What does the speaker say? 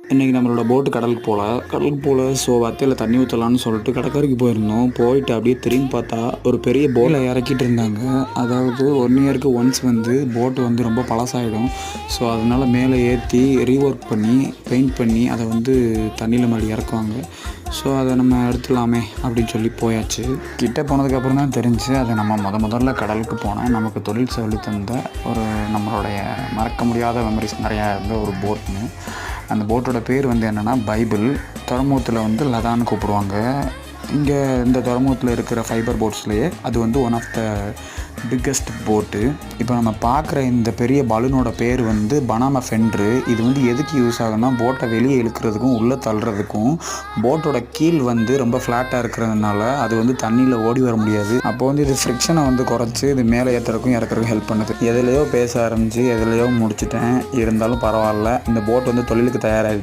இன்றைக்கி நம்மளோட போட்டு கடலுக்கு போகல. ஸோ வத்தையில் தண்ணி ஊற்றலான்னு சொல்லிட்டு கடற்கரைக்கு போயிருந்தோம். போயிட்டு அப்படியே திரும்பி பார்த்தா ஒரு பெரிய போட்டில் இறக்கிட்டு இருந்தாங்க. அதாவது 1 இயருக்கு ஒன்ஸ் வந்து போட்டு வந்து ரொம்ப பழசாயிடும். ஸோ அதனால் மேலே ஏற்றி ரீஒர்க் பண்ணி பெயிண்ட் பண்ணி அதை வந்து தண்ணியில் மறுபடியும் இறக்குவாங்க. ஸோ அதை நம்ம எடுத்துடலாமே அப்படின்னு சொல்லி போயாச்சு. கிட்டே போனதுக்கப்புறம் தான் தெரிஞ்சு அதை நம்ம முதல்ல கடலுக்கு போனேன். நமக்கு தொழில் சொல்லி தந்த ஒரு நம்மளுடைய மறக்க முடியாத மெமரிஸ் நிறையா இருந்த ஒரு போட்னு. அந்த போட்டோட பேர் வந்து என்னென்னா பைபிள். துறைமுகத்தில் வந்து லதான்னு கூப்பிடுவாங்க. இங்கே இந்த துறைமுகத்தில் இருக்கிற ஃபைபர் போட்ஸ்லேயே அது வந்து ஒன் ஆஃப் த பிக்கஸ்ட் போட்டு. இப்போ நம்ம பார்க்குற இந்த பெரிய பலூனோட பேர் வந்து பனாமா ஃபென்ட்ரு. இது வந்து எதுக்கு யூஸ் ஆகுன்னா போட்டை வெளியே இழுக்கிறதுக்கும் உள்ளே தள்ளுறதுக்கும். போட்டோட கீழ் வந்து ரொம்ப ஃப்ளாட்டாக இருக்கிறதுனால அது வந்து தண்ணியில் ஓடி வர முடியாது. அப்போ வந்து இது ஃப்ரிக்ஷனை வந்து குறைச்சி இது மேலே ஏற்றுறதுக்கும் இறக்குறதுக்கும் ஹெல்ப் பண்ணுது. எதுலையோ பேச ஆரம்பித்து எதுலையோ முடிச்சுட்டேன். இருந்தாலும் பரவாயில்ல, இந்த போட் வந்து தொழிலுக்கு தயாராகிடுச்சு.